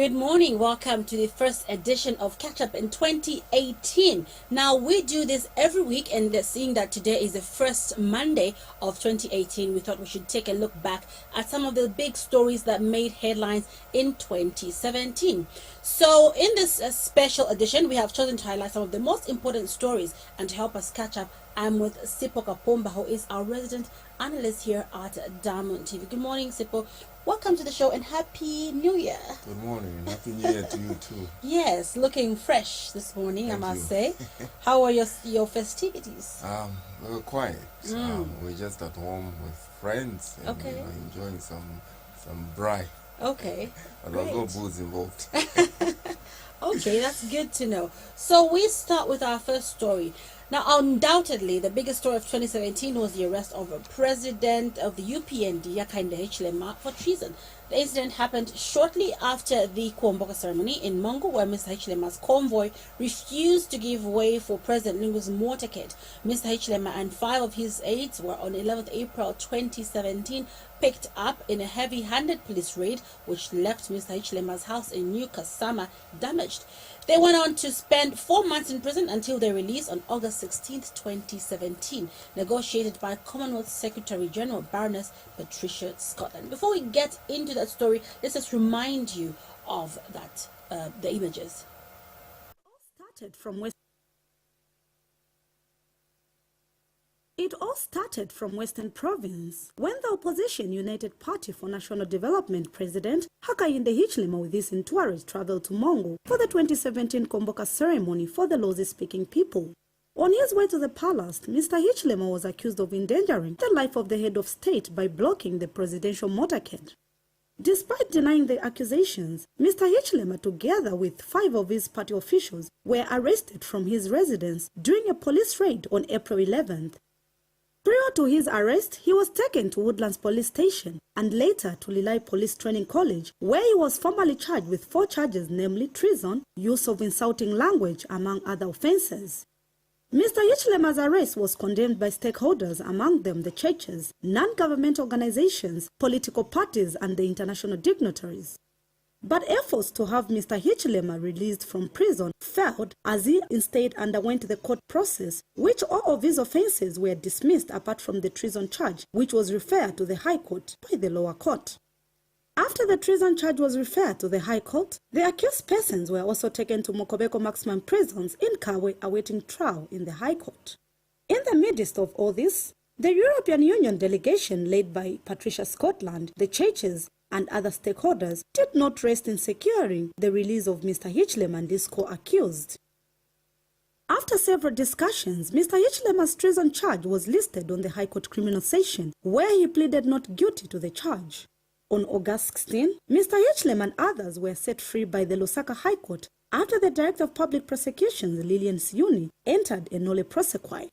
Good morning. Welcome to the first edition of Catch Up in 2018. Now, we do this every week, and seeing that today is the first Monday of 2018, we thought we should take a look back at some of the big stories that made headlines in 2017. So, in this special edition, we have chosen to highlight some of the most important stories, and to help us catch up, I'm with Sipo Kapumba, who is our resident analyst here at Diamond TV. Good morning, Sipo. Welcome to the show and Happy New Year. Good morning and Happy New Year to you too. Yes, looking fresh this morning, Thank I must you. say. How are your festivities? We were quiet. We're just at home with friends and Okay. enjoying some braai. Okay, But there was great. no booze involved. Okay, that's good to know. So we start with our first story. Now, undoubtedly, the biggest story of 2017 was the arrest of a president of the UPND, Yakainde Hichilema, for treason. The incident happened shortly after the Kuomboka ceremony in Mongo, where Mr. Hichilema's convoy refused to give way for President Lungu's motorcade. Mr. Hichilema and 5 of his aides were on 11th April 2017 picked up in a heavy-handed police raid, which left Mr. Hichilema's house in New Kasama damaged. They went on to spend 4 months in prison until their release on August 16, 2017, negotiated by Commonwealth Secretary General Baroness Patricia Scotland. Before we get into that story, let's just remind you of that, the images. It all started from Western Province when the opposition United Party for National Development President Hakainde Hichilema with his entourage traveled to Mongo for the 2017 Komboka ceremony for the Lozi-speaking people. On his way to the palace, Mr. Hichilema was accused of endangering the life of the head of state by blocking the presidential motorcade. Despite denying the accusations, Mr. Hichilema, together with 5 of his party officials, were arrested from his residence during a police raid on April 11th. Prior to his arrest, he was taken to Woodlands Police Station and later to Lilai Police Training College, where he was formally charged with 4 charges, namely treason, use of insulting language, among other offenses. Mr. Hichilema's arrest was condemned by stakeholders, among them the churches, non-government organizations, political parties, and the international dignitaries. But efforts to have Mr. Hichilema released from prison failed, as he instead underwent the court process, which all of his offenses were dismissed apart from the treason charge, which was referred to the High Court by the lower court. After the treason charge was referred to the High Court, the accused persons were also taken to Mokobeko Maximum Prisons in Kawe awaiting trial in the High Court. In the midst of all this, the European Union delegation led by Patricia Scotland, the churches, and other stakeholders did not rest in securing the release of Mr. Hichilema and his co-accused. After several discussions, Mr. Hichilema's treason charge was listed on the High Court criminal session, where he pleaded not guilty to the charge. On August 16, Mr. Hichilema and others were set free by the Lusaka High Court after the Director of Public Prosecutions, Lillian Siuni, entered a nolle prosequi.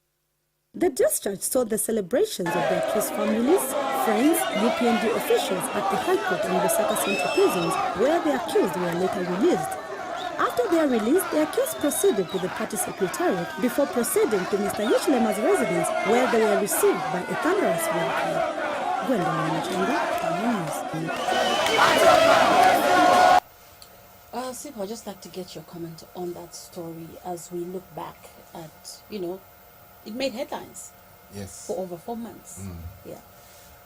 The discharge saw the celebrations of the accused families, friends, UPND officials at the High Court and Lusaka Central Prisons, where the accused were later released. After their release, the accused proceeded to the party secretariat before proceeding to Mr. Hichilema's residence, where they were received by a thunderous welcome. Sipo, I'd just like to get your comment on that story as we look back at, it made headlines Yes. for over 4 months. Yeah.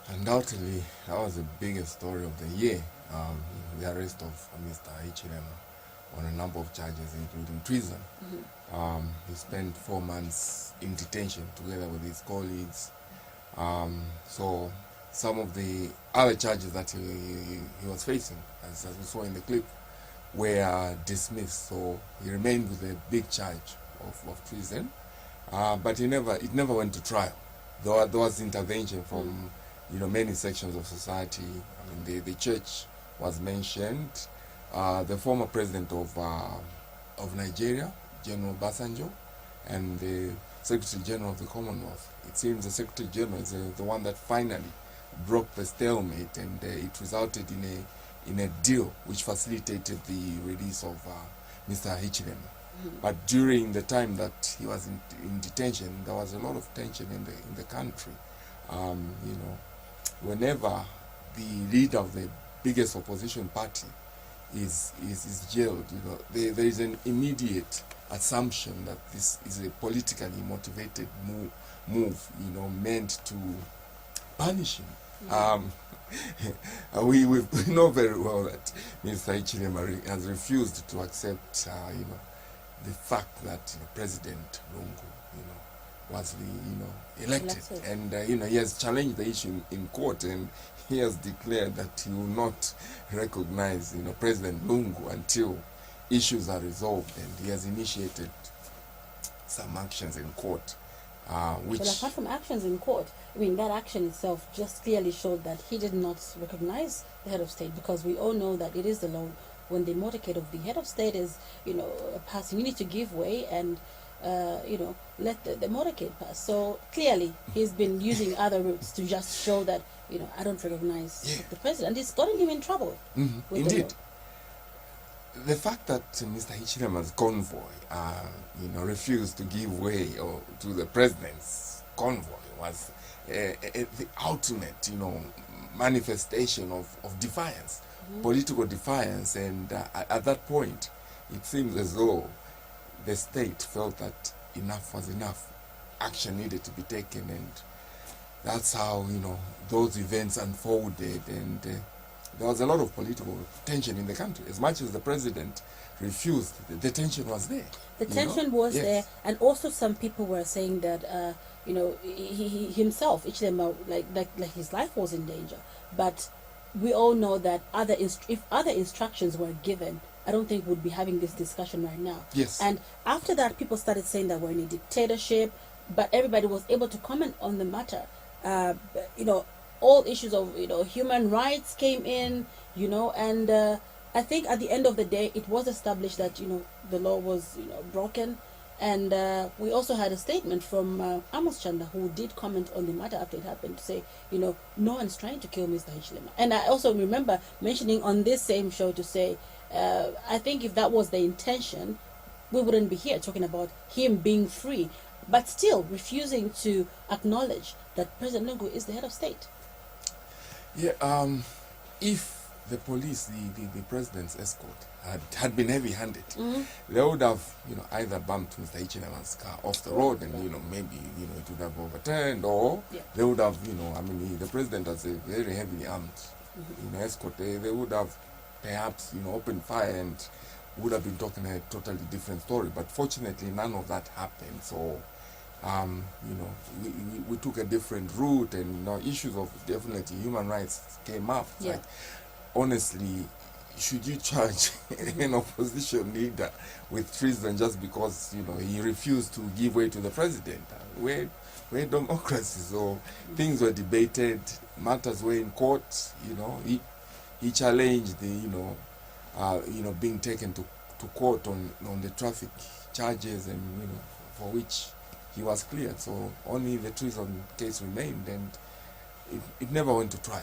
Undoubtedly, that was the biggest story of the year. The arrest of Mr. Hichilema on a number of charges, including treason. He spent 4 months in detention together with his colleagues. So some of the other charges that he was facing, as we saw in the clip, were dismissed. So he remained with a big charge of treason, but it never went to trial. There was intervention from many sections of society. I mean, the church was mentioned. The former president of Nigeria, General Basanjo, and the Secretary General of the Commonwealth. It seems the Secretary General is the one that finally broke the stalemate, and it resulted in a deal which facilitated the release of Mr. Hichilema. But during the time that he was in detention, there was a lot of tension in the country. Whenever the leader of the biggest opposition party is jailed. There is an immediate assumption that this is a politically motivated move, meant to punish him. We know very well that Mr. Hichilema has refused to accept, the fact that President Lungu was elected, and he has challenged the issue in court, and he has declared that he will not recognize President Lungu until issues are resolved, and he has initiated some actions in court. Which, well, apart from actions in court, that action itself just clearly showed that he did not recognize the head of state, because we all know that it is the law when the motorcade of the head of state is, passing, you need to give way and, let the motorcade pass. So clearly, he's been using other routes to just show that, I don't recognize the president. It's gotten him in trouble. With indeed. The fact that Mr. Hichilema's convoy, refused to give way to the president's convoy was the ultimate, manifestation of defiance, political defiance, and at that point, it seems as though the state felt that enough was enough. Action needed to be taken, and that's how, those events unfolded, and there was a lot of political tension in the country. As much as the president refused, the tension was there. The tension was there, and also some people were saying that, he himself, Hichilema, like his life was in danger. But we all know that if other instructions were given, I don't think we'd be having this discussion right now. Yes. And after that, people started saying that we're in a dictatorship, but everybody was able to comment on the matter. All issues of human rights came in, and I think at the end of the day it was established that the law was broken, and we also had a statement from Amos Chanda, who did comment on the matter after it happened, to say no one's trying to kill Mr. Hichilema. And I also remember mentioning on this same show to say I think if that was the intention, we wouldn't be here talking about him being free, but still refusing to acknowledge that President Lungu is the head of state. Yeah, if the police, the president's escort, had been heavy-handed, they would have, either bumped Mr. Hichilema's car off the road, and maybe it would have overturned, or they would have, the president has a very heavily armed, escort. They would have perhaps, opened fire, and would have been talking a totally different story. But fortunately, none of that happened. So. We took a different route, and issues of definitely human rights came up. Yeah. Like, honestly, should you charge an opposition leader with treason just because he refused to give way to the president? We're democracy, so things were debated, matters were in court. He challenged the being taken to court on the traffic charges, and for which he was cleared. So only the treason case remained, and it never went to trial,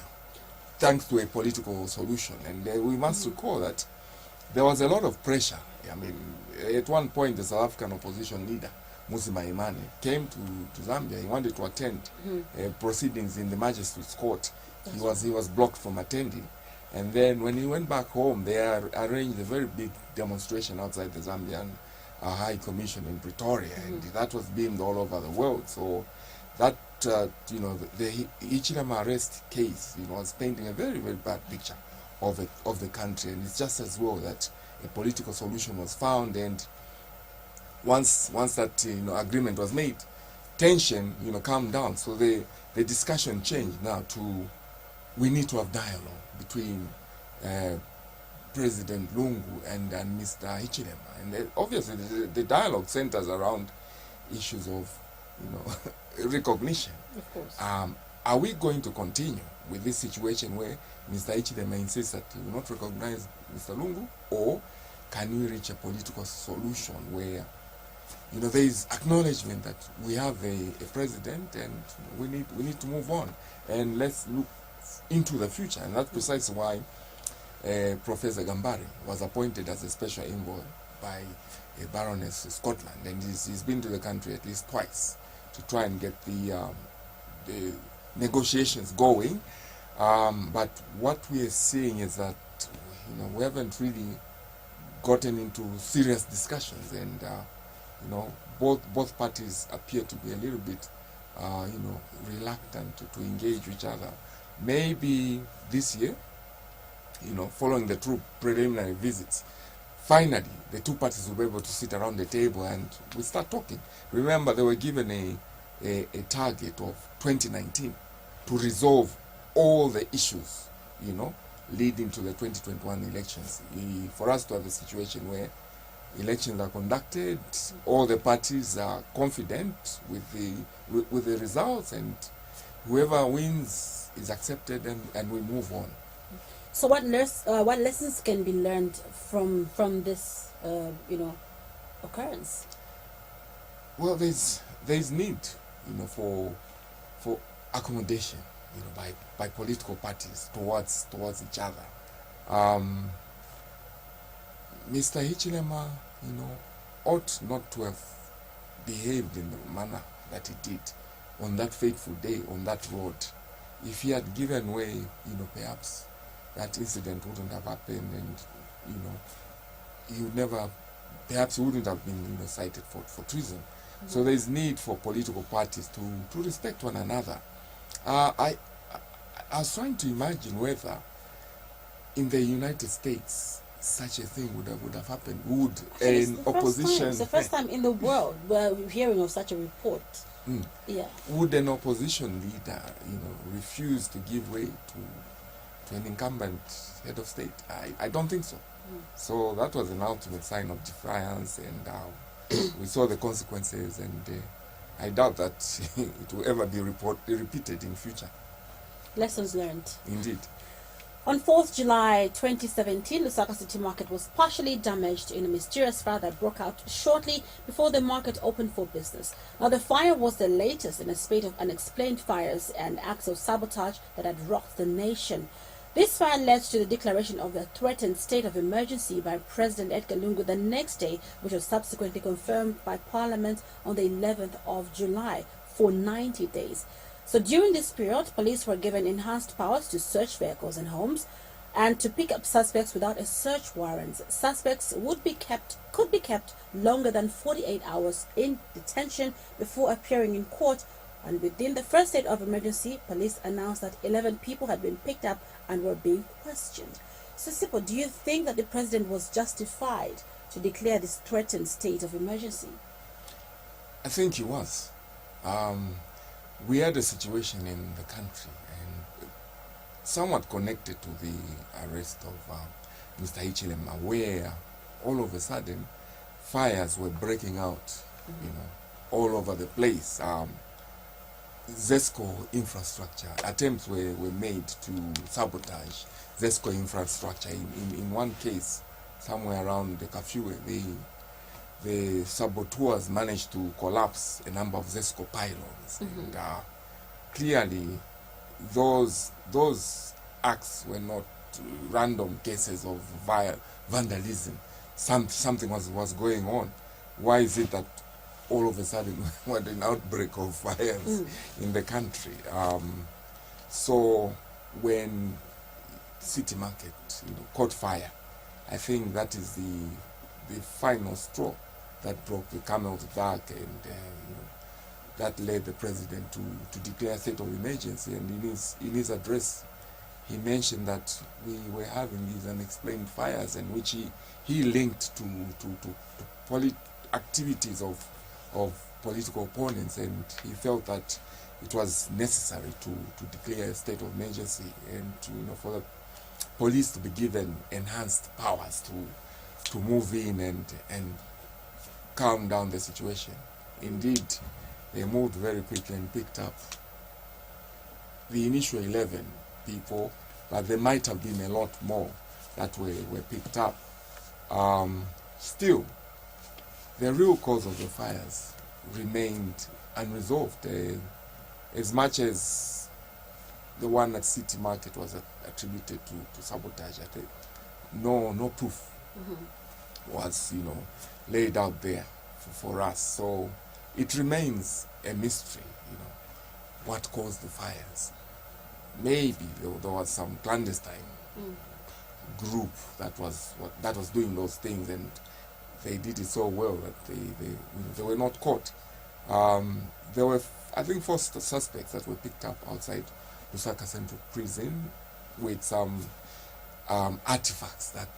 thanks to a political solution. And we must recall that there was a lot of pressure. At one point, the South African opposition leader, Musi Maimane, came to Zambia. He wanted to attend proceedings in the magistrate's court. He was blocked from attending. And then when he went back home, they arranged a very big demonstration outside the Zambian High Commission in Pretoria, and that was beamed all over the world. So that the Hichilema arrest case was painting a very, very bad picture of the country, and it's just as well that a political solution was found, and once that agreement was made, tension calmed down. So the discussion changed now to, we need to have dialogue between President Lungu and Mr. Hichilema. And obviously the dialogue centers around issues of recognition. Of course. Are we going to continue with this situation where Mr. Hichilema insists that he will not recognize Mr. Lungu, or can we reach a political solution where there is acknowledgement that we have a president, and we need to move on, and let's look into the future? And that's precisely why Professor Gambari was appointed as a special envoy by Baroness Scotland, and he's been to the country at least twice to try and get the negotiations going. But what we are seeing is that we haven't really gotten into serious discussions, and both parties appear to be a little bit reluctant to engage each other. Maybe this year, following the two preliminary visits, finally the two parties will be able to sit around the table and we start talking. Remember, they were given a target of 2019 to resolve all the issues, leading to the 2021 elections. For us to have a situation where elections are conducted, all the parties are confident with the results, and whoever wins is accepted, and we move on. So what lessons can be learned from this occurrence? Well, there's need for accommodation by political parties towards each other. Mr. Hichilema, ought not to have behaved in the manner that he did on that fateful day on that road. If he had given way, perhaps that incident wouldn't have happened, and he would never, perhaps he wouldn't have been cited for treason. Mm-hmm. So there is need for political parties to respect one another. I was trying to imagine whether in the United States such a thing would have happened. Would an opposition? It's the first time in the world we're hearing of such a report. Mm. Yeah. Would an opposition leader, refuse to give way to an incumbent head of state? I don't think so. Mm. So that was an ultimate sign of defiance, and we saw the consequences, and I doubt that it will ever be repeated in future. Lessons learned. Indeed. On 4th July 2017, Lusaka City Market was partially damaged in a mysterious fire that broke out shortly before the market opened for business. Now, the fire was the latest in a spate of unexplained fires and acts of sabotage that had rocked the nation. This fire led to the declaration of the threatened state of emergency by President Edgar Lungu the next day, which was subsequently confirmed by Parliament on the 11th of July for 90 days. So during this period, police were given enhanced powers to search vehicles and homes and to pick up suspects without a search warrant. Suspects could be kept longer than 48 hours in detention before appearing in court. And within the first state of emergency, police announced that 11 people had been picked up and were being questioned. So, Sipo, do you think that the president was justified to declare this threatened state of emergency? I think he was. We had a situation in the country, and somewhat connected to the arrest of Mr. Hichilema, where all of a sudden fires were breaking out, all over the place. ZESCO infrastructure, attempts were made to sabotage ZESCO infrastructure. In one case, somewhere around the curfew, the saboteurs managed to collapse a number of ZESCO pylons. Mm-hmm. And clearly, those acts were not random cases of vandalism. Something was going on. Why is it that all of a sudden we had an outbreak of fires in the country? So when City Market caught fire, I think that is the final straw that broke the camel's back, and that led the president to declare a state of emergency. And in his address, he mentioned that we were having these unexplained fires, and which he linked to activities of political opponents, and he felt that it was necessary to declare a state of emergency, and for the police to be given enhanced powers to move in and calm down the situation. Indeed, they moved very quickly and picked up the initial 11 people, but there might have been a lot more that were picked up. Still, the real cause of the fires remained unresolved. As much as the one at City Market was attributed to sabotage, I think no proof was laid out there for us. So it remains a mystery, what caused the fires. Maybe there was some clandestine group that was doing those things, and they did it so well that they were not caught. There were, I think, 4 suspects that were picked up outside Lusaka Central Prison with some artifacts that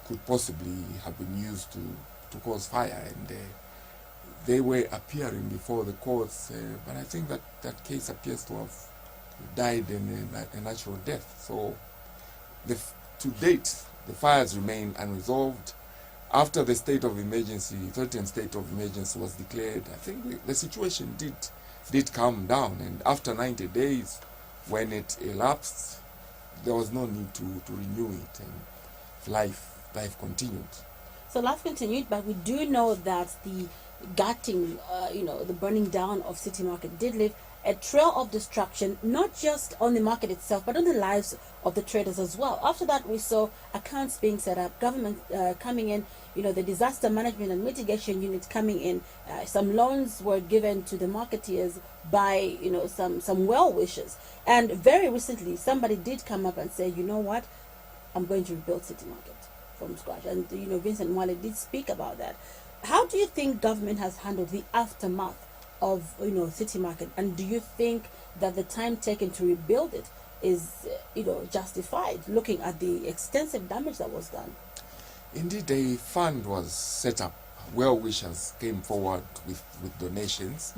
could possibly have been used to cause fire, and they were appearing before the courts, but I think that case appears to have died in a natural death. So to date, the fires remain unresolved. After the state of emergency, threatened state of emergency was declared, I think the situation did calm down, and after 90 days, when it elapsed, there was no need to renew it, and life continued. So life continued, but we do know that the gutting, the burning down of City Market did leave a trail of destruction, not just on the market itself, but on the lives of the traders as well. After that, we saw accounts being set up, government coming in, the disaster management and mitigation unit coming in. Some loans were given to the marketeers by, some well-wishers. And very recently, somebody did come up and say, you know what, I'm going to rebuild City Market from scratch. And, Vincent Mwale did speak about that. How do you think government has handled the aftermath of City Market, and do you think that the time taken to rebuild it is justified, looking at the extensive damage that was done? Indeed, a fund was set up. Well-wishers came forward with donations,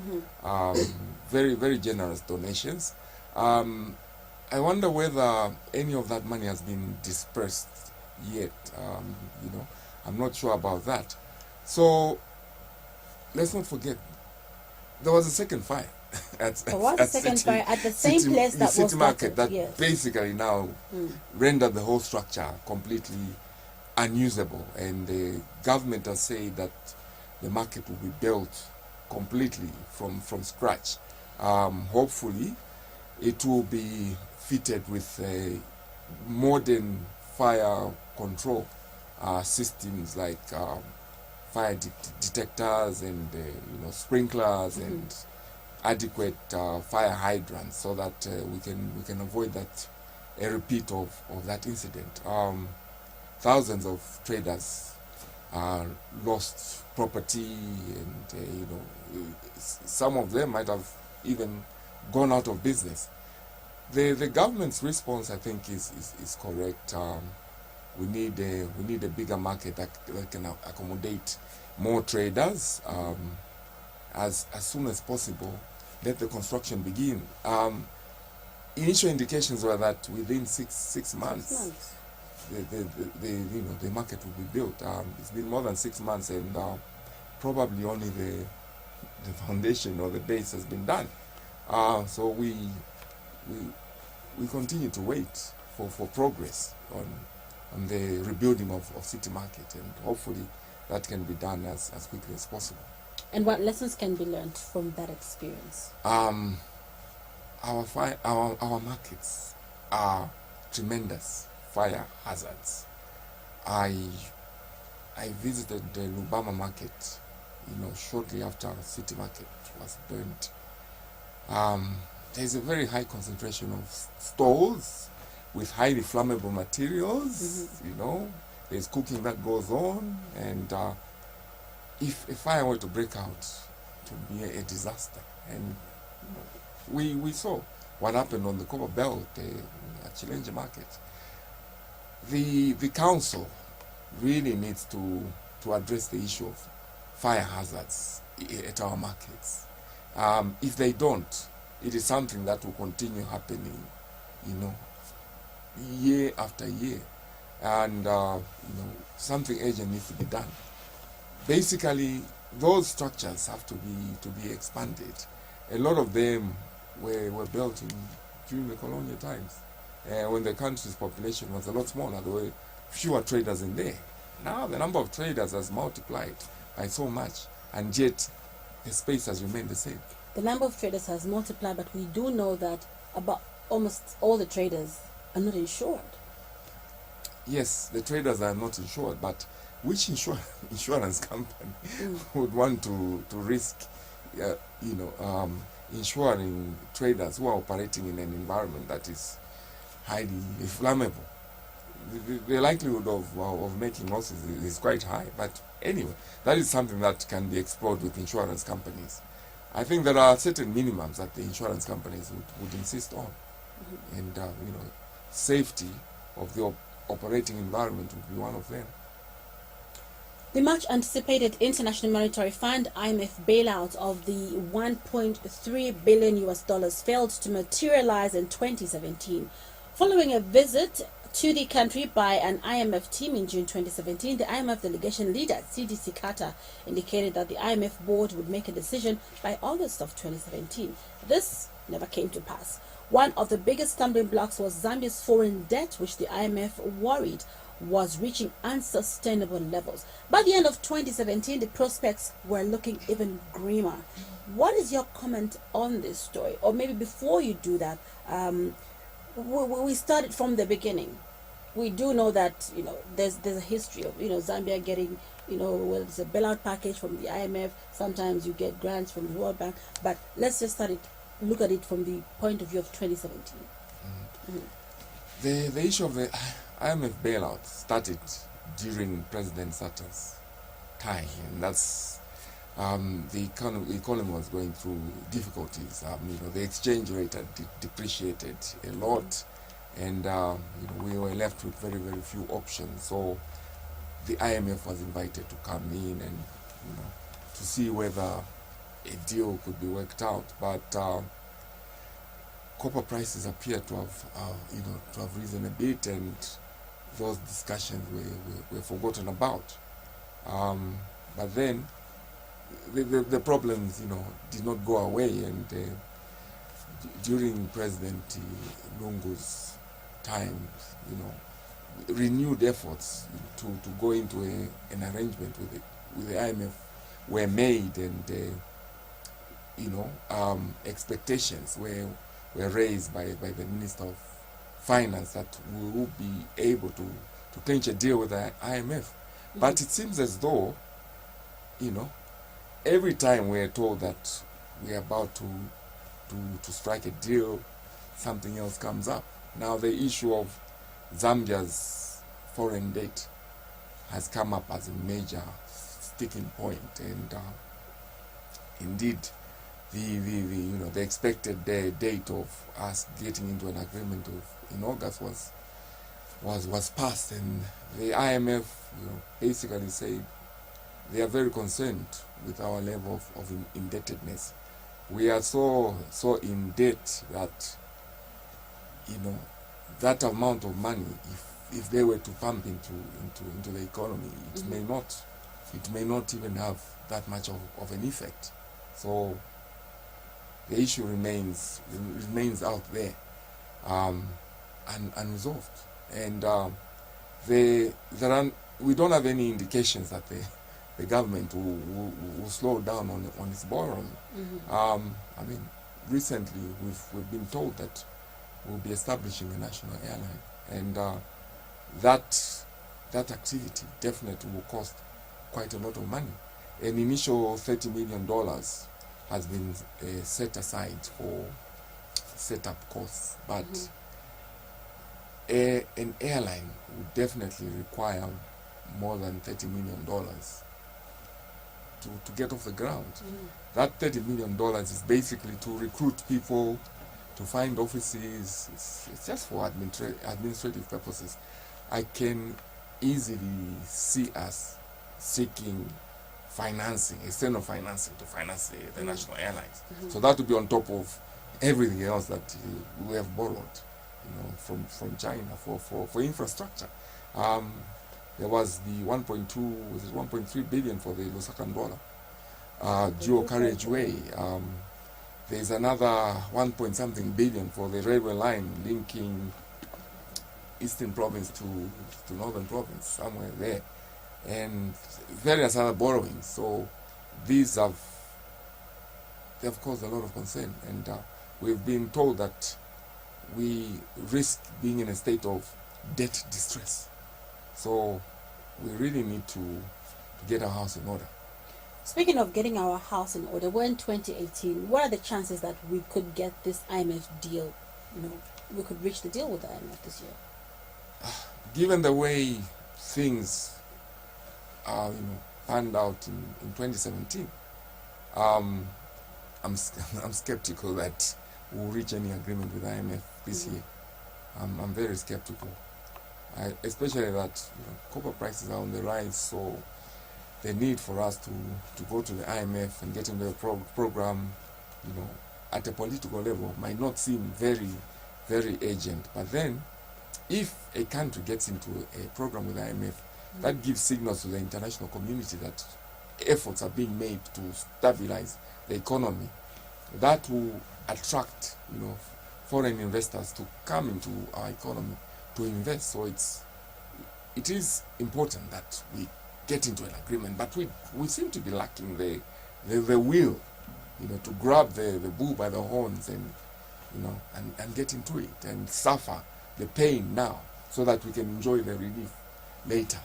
very, very generous donations. I wonder whether any of that money has been dispersed yet. I'm not sure about that. So let's not forget, there was a second fire at the same place that City was Market started, that yes. basically now rendered the whole structure completely unusable, and the government has said that the market will be built completely from scratch. Hopefully it will be fitted with modern fire control systems like fire detectors and sprinklers and adequate fire hydrants, so that we can avoid a repeat of that incident. Thousands of traders lost property, and some of them might have even gone out of business. The government's response, I think, is correct. We need a bigger market that can accommodate more traders. As soon as possible, let the construction begin. Initial indications were that within six months, the market will be built. It's been more than 6 months, and probably only the foundation or the base has been done. So we continue to wait for progress on the rebuilding of City Market, and hopefully that can be done as quickly as possible. And what lessons can be learned from that experience? Our markets are tremendous fire hazards. I visited the Lubama market, shortly after City Market was burnt. There's a very high concentration of stalls with highly flammable materials. There's cooking that goes on, and if a fire were to break out, it would be a disaster. And we saw what happened on the Copper Belt at Chilenje Market. The council really needs to address the issue of fire hazards at our markets. If they don't, it is something that will continue happening, year after year, and something urgent needs to be done. Basically, those structures have to be expanded. A lot of them were built during the colonial times, when the country's population was a lot smaller. There were fewer traders in there. Now the number of traders has multiplied by so much, and yet the space has remained the same. The number of traders has multiplied, but we do know that about almost all the traders are not insured. Yes, the traders are not insured, but which insurance company would want to risk, insuring traders who are operating in an environment that is highly flammable? the likelihood of making losses is quite high. But anyway, that is something that can be explored with insurance companies. I think there are certain minimums that the insurance companies would insist on, and safety of the operating environment would be one of them. The much anticipated International Monetary Fund IMF bailout of the $1.3 billion failed to materialize in 2017. Following a visit to the country by an IMF team in June 2017, the IMF delegation leader, CDC Carter, indicated that the IMF board would make a decision by August of 2017. This never came to pass. One of the biggest stumbling blocks was Zambia's foreign debt, which the IMF worried was reaching unsustainable levels. By the end of 2017, the prospects were looking even grimmer. What is your comment on this story? Or maybe before you do that, we started from the beginning. We do know that there's a history of Zambia getting whether it's a bailout package from the IMF. Sometimes you get grants from the World Bank. But let's just look at it from the point of view of 2017. The issue of the IMF bailout started during President Satter's time, and that's the economy was going through difficulties. The exchange rate had depreciated a lot, and we were left with very, very few options. So the IMF was invited to come in and to see whether a deal could be worked out. But copper prices appear to have risen a bit, and those discussions were forgotten about. But then the problems did not go away, and during President Lungu's time, renewed efforts to go into an arrangement with the IMF were made, and expectations were raised by the Minister of Finance that we will be able to clinch a deal with the IMF. But it seems as though, every time we are told that we are about to strike a deal, something else comes up. Now the issue of Zambia's foreign debt has come up as a major sticking point, and indeed the expected date of us getting into an agreement in August was passed, and the IMF basically said they are very concerned with our level of indebtedness. We are so in debt that that amount of money, if they were to pump into the economy, it may not even have that much of an effect. So the issue remains out there, unresolved, and we don't have any indications that the government will slow down on its borrowing. Recently we've been told that we'll be establishing a national airline, and that activity definitely will cost quite a lot of money. An initial $30 million has been set aside for setup costs, but an airline would definitely require more than $30 million to get off the ground. That $30 million is basically to recruit people, to find offices. It's just for administrative purposes. I can easily see us seeking financing, external financing, to finance the national airlines. So that would be on top of everything else that we have borrowed, from China for infrastructure. There was the 1.3 billion for the Lusakan dollar dual carriageway. There's another 1-point-something billion for the railway line linking Eastern Province to Northern Province, somewhere there, and various other borrowings. So these have caused a lot of concern, and we've been told that we risk being in a state of debt distress. So we really need to get our house in order. Speaking of getting our house in order, we're in 2018. What are the chances that we could get this IMF deal? We could reach the deal with the IMF this year. given the way things panned out in 2017, I'm I'm skeptical that we'll reach any agreement with IMF this year. I'm very skeptical, especially that copper prices are on the rise, so the need for us to go to the IMF and get into the program, at a political level might not seem very, very urgent. But then, if a country gets into a program with IMF, that gives signals to the international community that efforts are being made to stabilize the economy. That will attract, foreign investors to come into our economy to invest. So it is important that we get into an agreement, but we seem to be lacking the will, to grab the bull by the horns and get into it and suffer the pain now so that we can enjoy the relief later.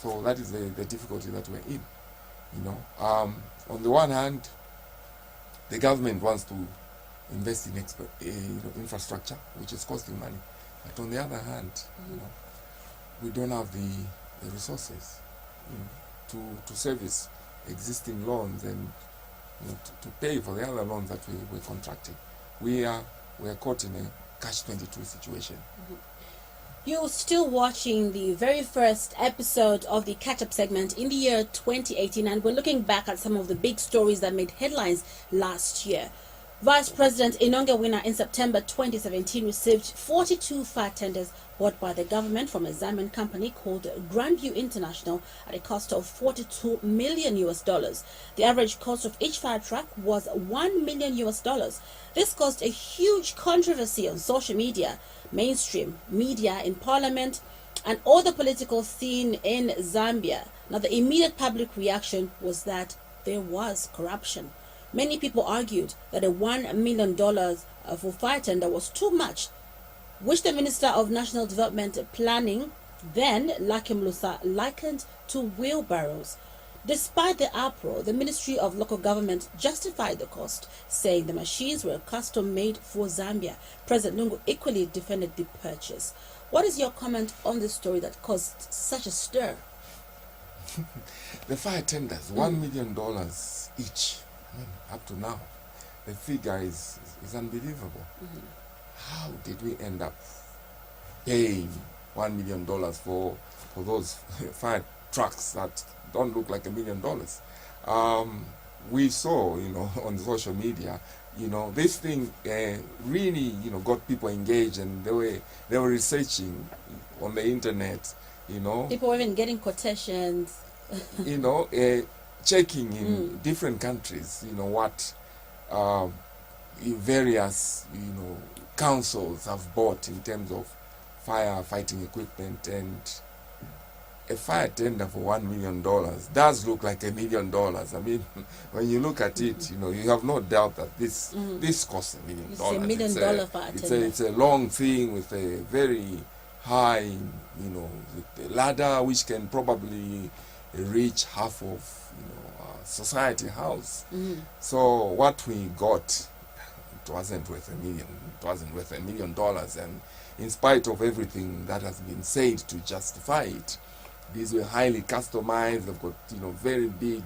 So that is the difficulty that we're in. On the one hand, the government wants to invest in infrastructure, which is costing money, but on the other hand, we don't have the resources to service existing loans and to pay for the other loans that we're contracting. We are caught in a catch-22 situation. You're still watching the very first episode of the catch-up segment in the year 2018, and we're looking back at some of the big stories that made headlines last year. Vice President Inonge Winner in September 2017 received 42 fire tenders bought by the government from a Zambian company called Grandview International at a cost of $42 million. The average cost of each fire truck was $1 million. This caused a huge controversy on social media, mainstream media, in parliament, and all the political scene in Zambia. Now, the immediate public reaction was that there was corruption. Many people argued that a $1 million for fire tender was too much, which the Minister of National Development Planning, then Lakim Lusa, likened to wheelbarrows. Despite the uproar, the Ministry of Local Government justified the cost, saying the machines were custom-made for Zambia. President Lungu equally defended the purchase. What is your comment on this story that caused such a stir? The fire tenders, $1 million each. Up to now, the figure is unbelievable. How did we end up paying $1 million for those fire trucks that don't look like $1 million? We saw, on social media, this thing really, got people engaged, and they were researching on the internet, People were even getting quotations. Checking in different countries, what various, councils have bought in terms of firefighting equipment, and a fire tender for $1 million does look like $1 million. I mean, when you look at it, you have no doubt that this costs $1 million. It's $1 million fire tender. It's a long thing with a very high, ladder which can probably reach half of society house. So what we got, it wasn't worth $1 million. It wasn't worth $1 million, and in spite of everything that has been said to justify it, these were highly customized. They've got very big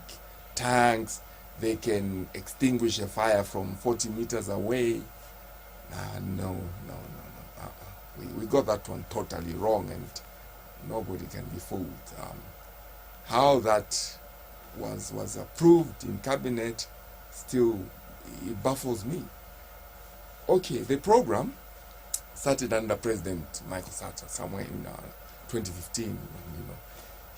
tanks. They can extinguish a fire from 40 meters away. No. We got that one totally wrong, and nobody can be fooled. How that was approved in cabinet, still it baffles me. Okay, the program started under President Michael Sata somewhere in 2015.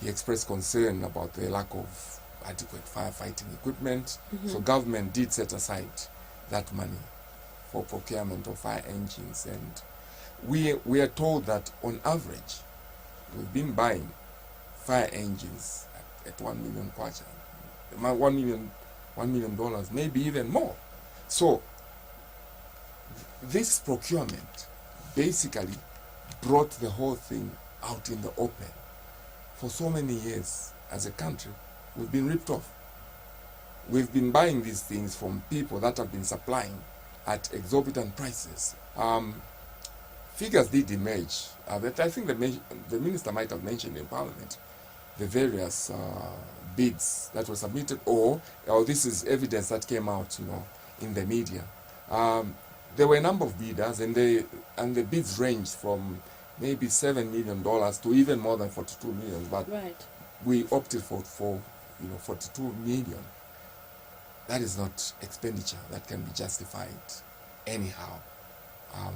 He expressed concern about the lack of adequate firefighting equipment. So government did set aside that money for procurement of fire engines, and we are told that on average we've been buying fire engines at $1 million kwacha, $1 million, maybe even more. So this procurement basically brought the whole thing out in the open. For so many years, as a country, we've been ripped off. We've been buying these things from people that have been supplying at exorbitant prices. figures did emerge. But I think the minister might have mentioned in Parliament the various bids that were submitted, or this is evidence that came out, in the media. There were a number of bidders, and the bids ranged from maybe $7 million to even more than 42 million. But Right. we opted for 42 million. That is not expenditure that can be justified anyhow. I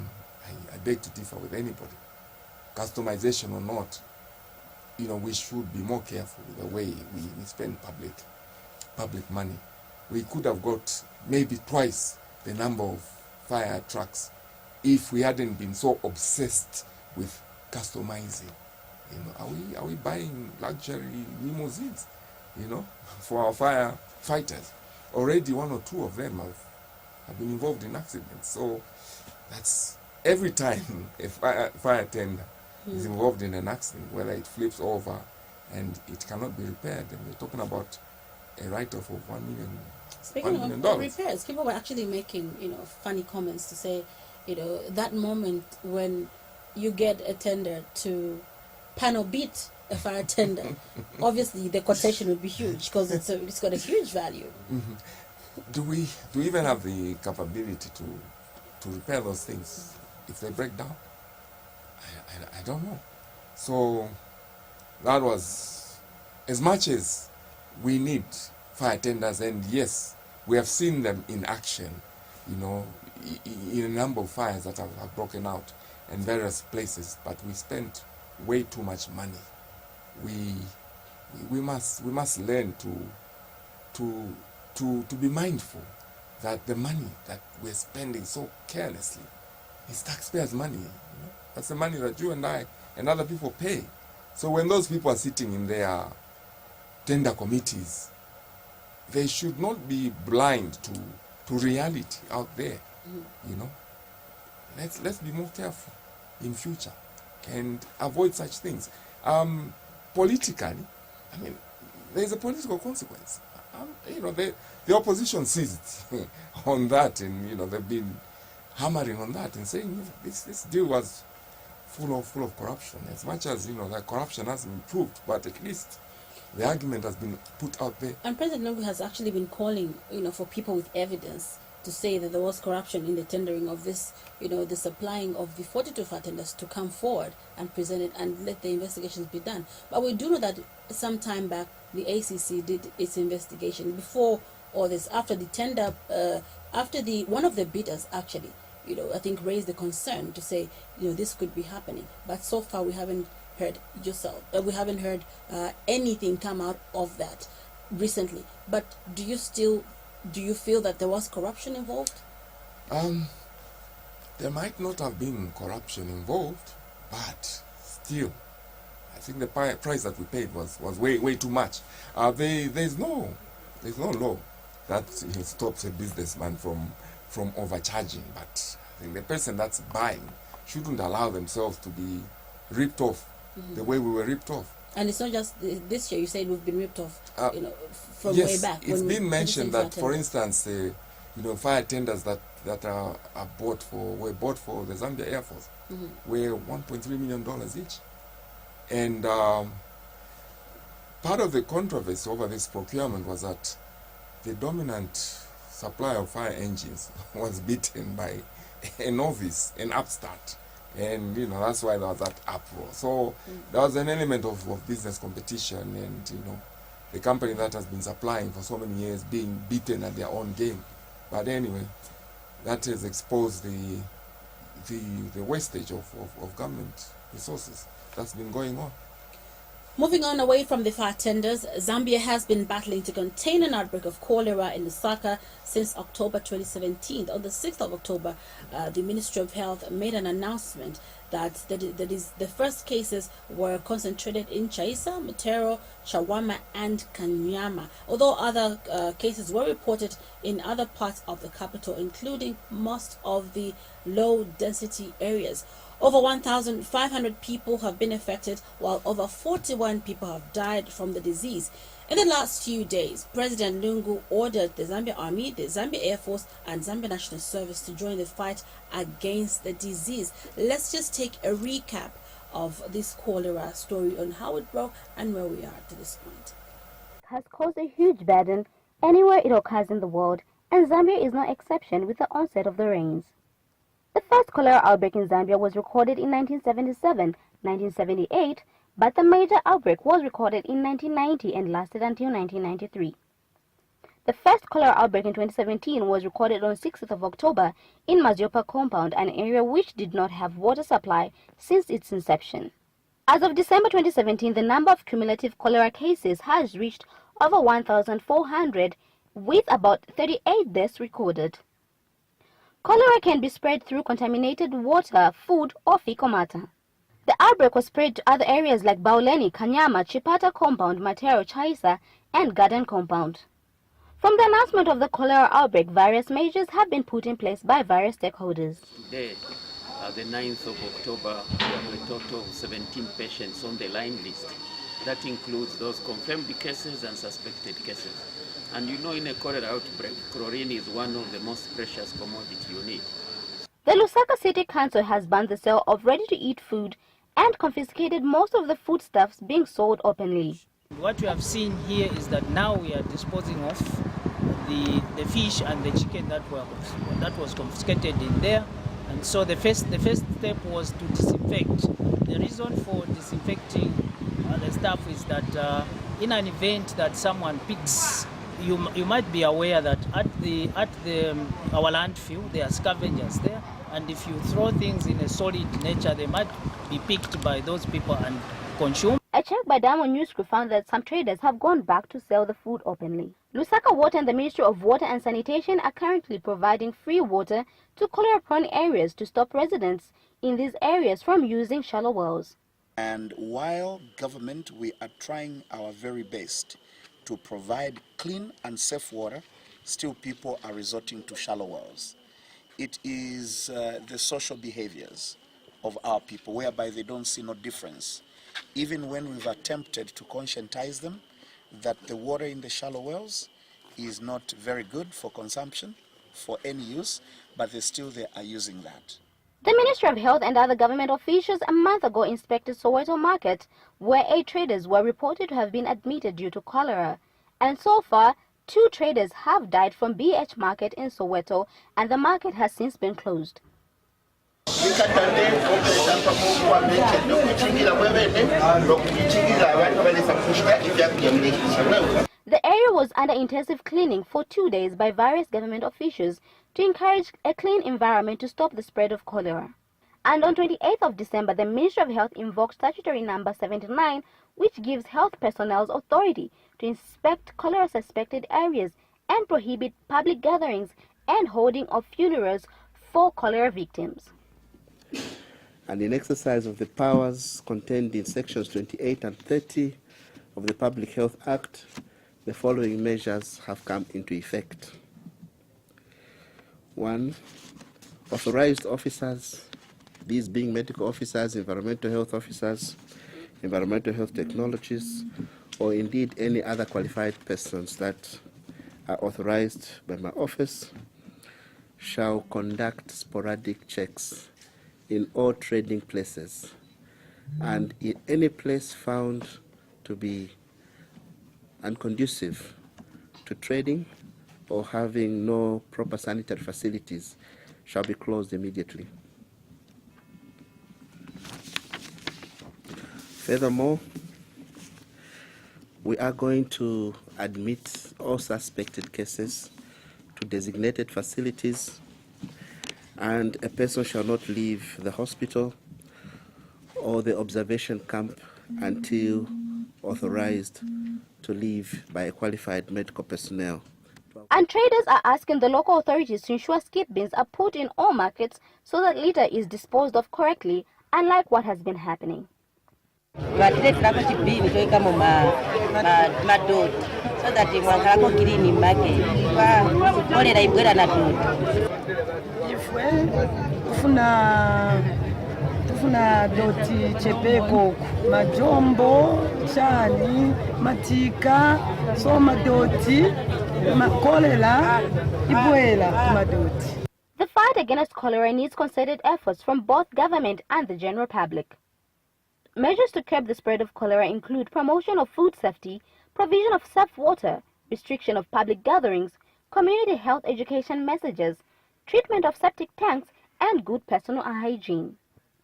beg to differ with anybody. Customization or not, we should be more careful with the way we spend public money. We could have got maybe twice the number of fire trucks if we hadn't been so obsessed with customizing. Are we buying luxury limousines, for our firefighters? Already one or two of them have been involved in accidents. So that's every time a fire tender is involved in an accident, whether it flips over and it cannot be repaired, and we're talking about a write-off of $1 million. Speaking of repairs, people were actually making, funny comments to say, that moment when you get a tender to panel beat a fire tender, obviously the quotation would be huge because it's got a huge value. Mm-hmm. Do we even have the capability to repair those things if they break down? I don't know. So that was, as much as we need fire tenders, and yes, we have seen them in action, in a number of fires that have broken out in various places, but we spent way too much money. We must learn to be mindful that the money that we're spending so carelessly is taxpayers' money. That's the money that you and I and other people pay. So when those people are sitting in their tender committees, they should not be blind to reality out there. Let's be more careful in future and avoid such things. Politically, there's a political consequence. The opposition seized on that, and they've been hammering on that and saying this deal was full of corruption. As much as that corruption has improved, but at least the argument has been put out there. And President Lungu has actually been calling, for people with evidence to say that there was corruption in the tendering of this, the supplying of the 42 fire tenders to come forward and present it and let the investigations be done. But we do know that some time back, the ACC did its investigation before all this, after the tender, one of the bidders actually, I think raised the concern to say, this could be happening. But so far we haven't heard we haven't heard anything come out of that recently. But do you feel that there was corruption involved? There might not have been corruption involved, but still, I think the price that we paid was way too much. There's no law that stops a businessman from overcharging, but I think the person that's buying shouldn't allow themselves to be ripped off the way we were ripped off. And it's not just this year. You said we've been ripped off, from yes, way back. It's been mentioned that, for instance, fire tenders that were bought for the Zambia Air Force were $1.3 million each. And part of the controversy over this procurement was that the dominant supplier of fire engines was beaten by a novice, an upstart. And that's why there was that uproar. So there was an element of business competition, and the company that has been supplying for so many years being beaten at their own game. But anyway, that has exposed the wastage of government resources that's been going on. Moving on away from the fire tenders, Zambia has been battling to contain an outbreak of cholera in Lusaka since October 2017. On the 6th of October, the Ministry of Health made an announcement that the first cases were concentrated in Chaisa, Mutero, Chawama, and Kanyama, although other cases were reported in other parts of the capital, including most of the low-density areas. Over 1,500 people have been affected, while over 41 people have died from the disease. In the last few days, President Lungu ordered the Zambia Army, the Zambia Air Force, and Zambia National Service to join the fight against the disease. Let's just take a recap of this cholera story on how it broke and where we are to this point. It has caused a huge burden anywhere it occurs in the world, and Zambia is no exception with the onset of the rains. The first cholera outbreak in Zambia was recorded in 1977, 1978, but the major outbreak was recorded in 1990 and lasted until 1993. The first cholera outbreak in 2017 was recorded on 6th of October in Maziopa compound, an area which did not have water supply since its inception. As of December 2017, the number of cumulative cholera cases has reached over 1,400, with about 38 deaths recorded. Cholera can be spread through contaminated water, food, or fecal matter. The outbreak was spread to other areas like Bauleni, Kanyama, Chipata compound, Matero, Chaisa, and Garden compound. From the announcement of the cholera outbreak, various measures have been put in place by various stakeholders. Today, the 9th of October, we have a total of 17 patients on the line list. That includes those confirmed cases and suspected cases. And you know, in a cholera outbreak, chlorine is one of the most precious commodities you need. The Lusaka City Council has banned the sale of ready-to-eat food and confiscated most of the foodstuffs being sold openly. What we have seen here is that now we are disposing of the fish and the chicken that was confiscated in there. And so the first step was to disinfect. The reason for disinfecting the stuff is that in an event that someone picks, you might be aware that at our landfill there are scavengers there, and if you throw things in a solid nature, they might be picked by those people and consumed. A check by Diamond News Crew found that some traders have gone back to sell the food openly. Lusaka Water and the Ministry of Water and Sanitation are currently providing free water to cholera-prone areas to stop residents in these areas from using shallow wells. And while government, we are trying our very best to provide clean and safe water, still people are resorting to shallow wells. It is the social behaviors of our people whereby they don't see no difference. Even when we've attempted to conscientize them that the water in the shallow wells is not very good for consumption, for any use, but they are using that. The Ministry of Health and other government officials a month ago inspected Soweto Market, where 8 traders were reported to have been admitted due to cholera. And so far, 2 traders have died from BH Market in Soweto, and the market has since been closed. The area was under intensive cleaning for 2 days by various government officials to encourage a clean environment to stop the spread of cholera. And on 28th of December, the Ministry of Health invoked statutory number 79, which gives health personnel authority to inspect cholera-suspected areas and prohibit public gatherings and holding of funerals for cholera victims. And in exercise of the powers contained in sections 28 and 30 of the Public Health Act, the following measures have come into effect. 1. Authorized officers, these being medical officers, environmental health officers, environmental health technologists, or indeed any other qualified persons that are authorized by my office, shall conduct sporadic checks in all trading places, and in any place found to be unconducive to trading or having no proper sanitary facilities shall be closed immediately. Furthermore, we are going to admit all suspected cases to designated facilities, and a person shall not leave the hospital or the observation camp until authorized to leave by a qualified medical personnel. And traders are asking the local authorities to ensure skip bins are put in all markets so that litter is disposed of correctly, unlike what has been happening. tifuna doti chepeko majombo chani matika so madoti makolela ibwela madoti. The fight against cholera needs concerted efforts from both government and the general public. Measures to curb the spread of cholera include promotion of food safety, provision of safe water, restriction of public gatherings, community health education messages, treatment of septic tanks, and good personal hygiene.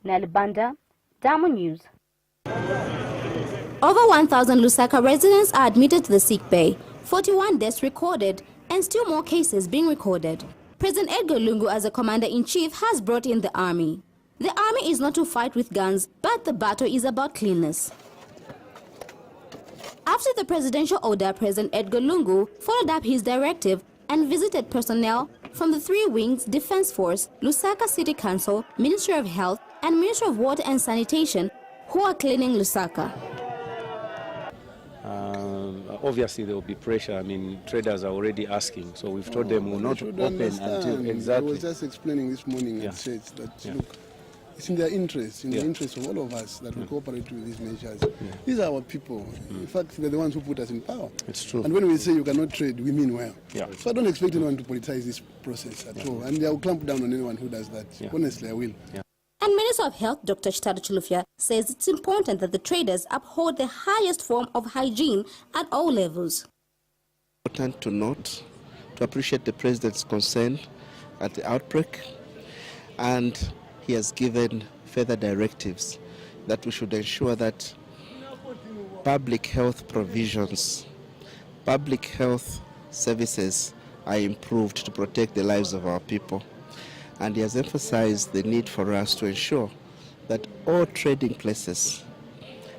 Phiri-Banda, Diamond News. Over 1,000 Lusaka residents are admitted to the sick bay, 41 deaths recorded, and still more cases being recorded. President Edgar Lungu, as a commander-in-chief, has brought in the army. The army is not to fight with guns, but the battle is about cleanness. After the presidential order, President Edgar Lungu followed up his directive and visited personnel from the 3 wings Defense Force, Lusaka City Council, Ministry of Health, and Ministry of Water and Sanitation, who are cleaning Lusaka. Obviously there will be pressure. I mean, traders are already asking, so we've told them we'll not open until exactly. I was just explaining this morning and said that look, it's in their interest, in the interest of all of us that we cooperate with these measures. These are our people. In fact, they're the ones who put us in power. It's true. And when we say you cannot trade, we mean well. So I don't expect anyone to politicize this process at all. And I will clamp down on anyone who does that. Honestly, I will. And Minister of Health, Dr. Chitado Chilufya, says it's important that the traders uphold the highest form of hygiene at all levels. Important to note, to appreciate the President's concern at the outbreak, and he has given further directives that we should ensure that public health provisions, public health services are improved to protect the lives of our people. And he has emphasized the need for us to ensure that all trading places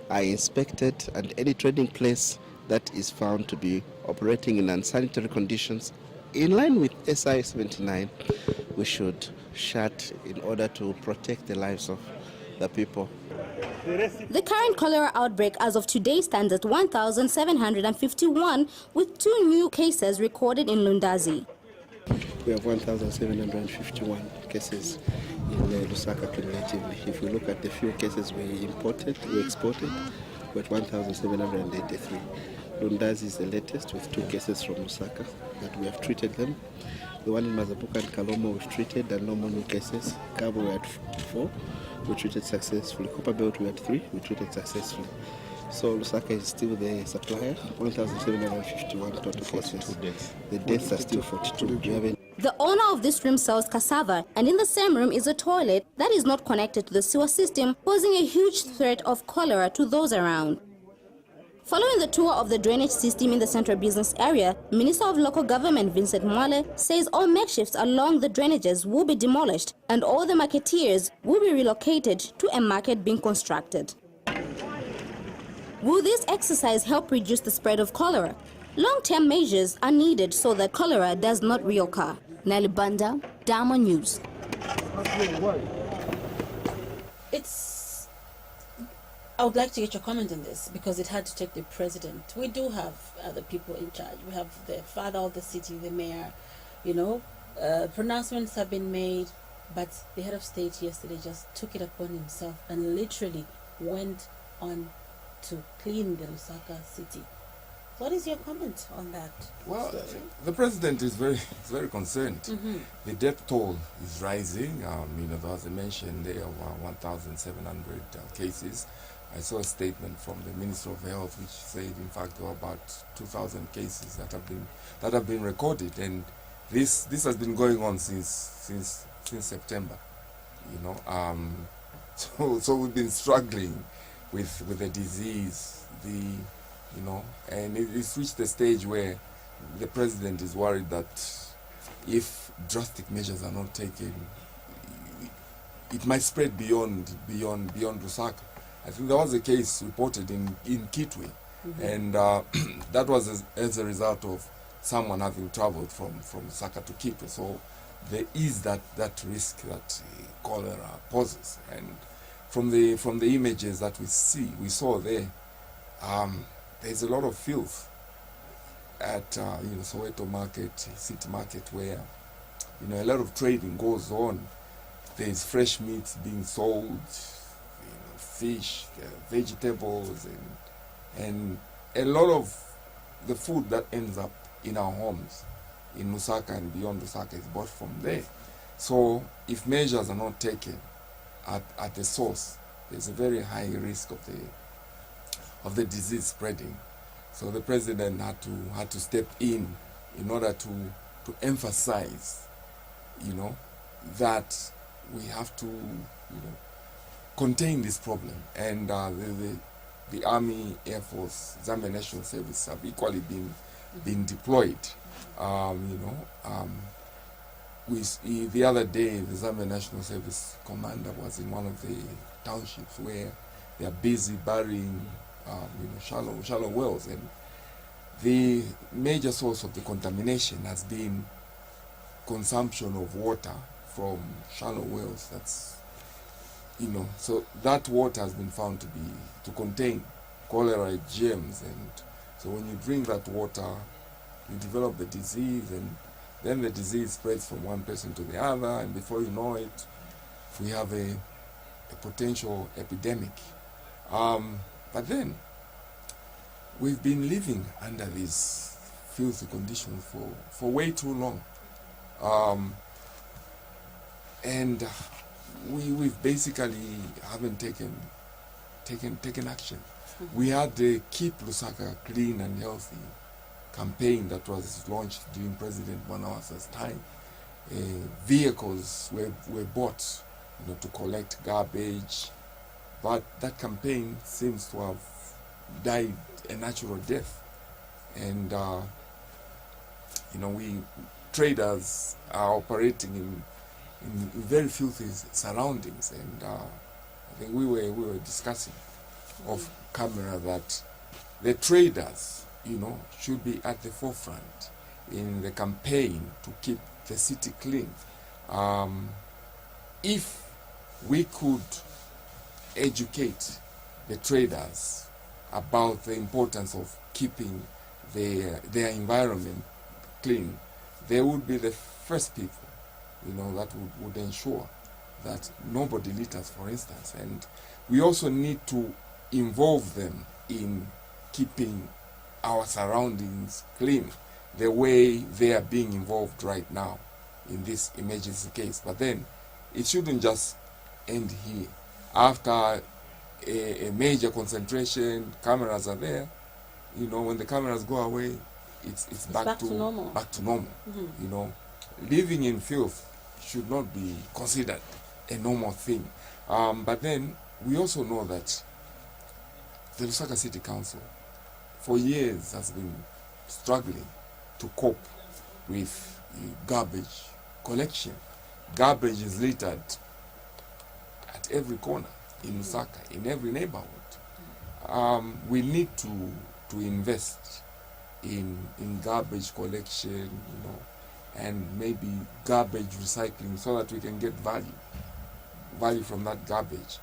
are inspected, and any trading place that is found to be operating in unsanitary conditions, in line with SI 79, we should shut in order to protect the lives of the people. The current cholera outbreak as of today stands at 1,751, with 2 new cases recorded in Lundazi. We have 1,751 cases in Lusaka cumulatively. If we look at the few cases we exported, we're at 1,783. Lundazi is the latest, with 2 cases from Lusaka that we have treated them. The one in Mazabuka and Kaloma we've treated, and no more new cases. Cabo we had 4, we treated successfully. Copperbelt we had 3, we treated successfully. So Lusaka is still the supplier, 1,751 total cases. The deaths are still 42. The owner of this room sells cassava, and in the same room is a toilet that is not connected to the sewer system, posing a huge threat of cholera to those around. Following the tour of the drainage system in the central business area, Minister of Local Government Vincent Mwale says all makeshifts along the drainages will be demolished and all the marketeers will be relocated to a market being constructed. Will this exercise help reduce the spread of cholera? Long-term measures are needed so that cholera does not reoccur. Phiri-Banda, Diamond News. I would like to get your comment on this, because it had to take the president. We do have other people in charge. We have the father of the city, the mayor, pronouncements have been made, but the head of state yesterday just took it upon himself and literally went on to clean the Lusaka city. What is your comment on that? Well, the president is very concerned. The death toll is rising. There was a mention there of 1,700 cases. I saw a statement from the Minister of Health which said, in fact, there were about 2,000 cases that have been recorded, and this has been going on since September. So we've been struggling with the disease, and it's reached the stage where the president is worried that if drastic measures are not taken, it might spread beyond Lusaka. I think there was a case reported in Kitwe, and that was as a result of someone having traveled from Lusaka to Kitwe. So there is that risk that cholera poses, and from the images that we saw there, there's a lot of filth at Soweto Market, City Market, where a lot of trading goes on. There's fresh meat being sold, fish, vegetables, and a lot of the food that ends up in our homes in Lusaka and beyond Lusaka is bought from there. So if measures are not taken at the source, there's a very high risk of the disease spreading. So the president had to step in order to emphasize, that we have to, contain this problem. And the Army, Air Force, Zambia National Service have equally been deployed. The other day, the Zambia National Service commander was in one of the townships where they are busy burying, shallow wells, and the major source of the contamination has been consumption of water from shallow wells. That's, so that water has been found to contain cholera germs, and so when you drink that water, you develop the disease, and then the disease spreads from one person to the other, and before you know it, we have a potential epidemic. But then, we've been living under these filthy conditions for way too long. And we've basically haven't taken action. We had the Keep Lusaka Clean and Healthy campaign that was launched during President Mwanawasa's time. Vehicles were bought, to collect garbage, but that campaign seems to have died a natural death. And we traders are operating in very filthy surroundings, and I think we were discussing off camera that the traders, should be at the forefront in the campaign to keep the city clean. If we could educate the traders about the importance of keeping their environment clean, they would be the first people, that would ensure that nobody litters, for instance. And we also need to involve them in keeping our surroundings clean, the way they are being involved right now in this emergency case. But then it shouldn't just end here. After a major concentration, cameras are there. When the cameras go away, it's back to normal. Back to normal. Living in filth should not be considered a normal thing. But then we also know that the Lusaka City Council for years has been struggling to cope with garbage collection. Garbage is littered at every corner in Lusaka, in every neighborhood. We need to invest in garbage collection, and maybe garbage recycling, so that we can get value from that garbage.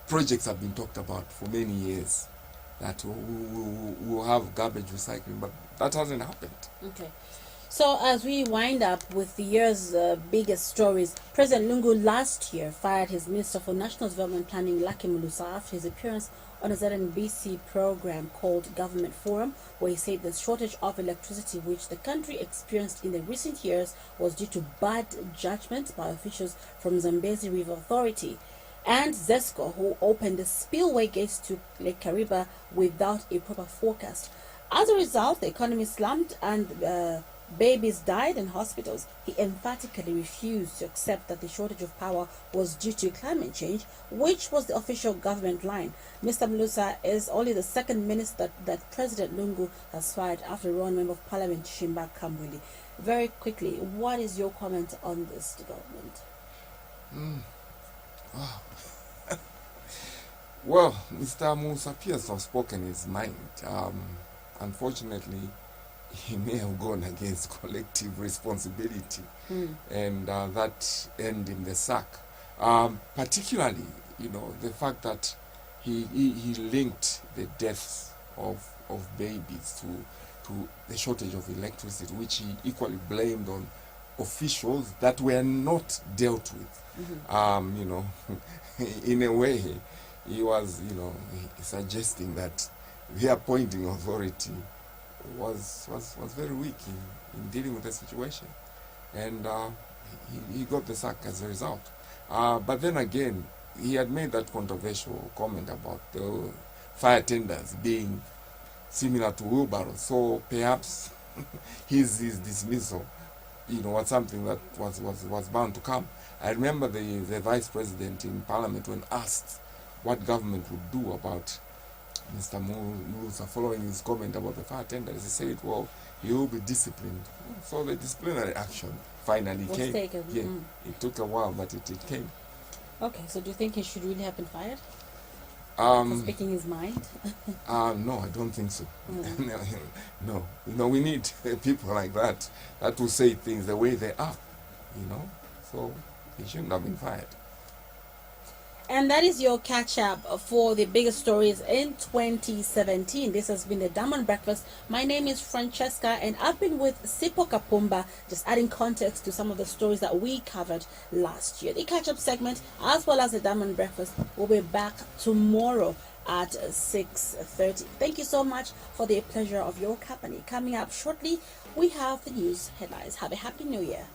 Projects have been talked about for many years that we'll have garbage recycling, but that hasn't happened. Okay. So as we wind up with the year's biggest stories, President Lungu last year fired his Minister for National Development Planning, Lucky Mulusa, after his appearance on a ZNBC program called Government Forum, where he said the shortage of electricity which the country experienced in the recent years was due to bad judgment by officials from Zambezi River Authority, and ZESCO, who opened the spillway gates to Lake Kariba without a proper forecast. As a result, the economy slumped and babies died in hospitals. He emphatically refused to accept that the shortage of power was due to climate change, which was the official government line. Mr. Mulusa is only the second minister that President Lungu has fired after Rowan Member of Parliament Shimba Kambwili. Very quickly, what is your comment on this development? Wow. Well, Mr. Musa appears to have spoken his mind. Unfortunately, he may have gone against collective responsibility, and that end in the sack. Particularly, the fact that he linked the deaths of babies to the shortage of electricity, which he equally blamed officials that were not dealt with. You know, in a way, he was, you know, suggesting that the appointing authority was very weak in dealing with the situation, and he got the sack as a result. But then again, he had made that controversial comment about the fire tenders being similar to wheelbarrows, so perhaps his dismissal, you know, was something that was bound to come. I remember the vice president in parliament, when asked what government would do about Mr. Musa following his comment about the fire tenders, he said, well, he will be disciplined. So the disciplinary action finally came. Taken. Yeah, it took a while, but it came. Okay, so do you think he should really have been fired? For speaking his mind? No, I don't think so. No, you know, we need people like that will say things the way they are, you know. So he shouldn't have been fired. And that is your catch-up for the biggest stories in 2017. This has been the Diamond Breakfast. My name is Francesca, and I've been with Sipo Kapumba, just adding context to some of the stories that we covered last year. The catch-up segment, as well as the Diamond Breakfast, will be back tomorrow at 6:30. Thank you so much for the pleasure of your company. Coming up shortly, we have the news headlines. Have a happy new year.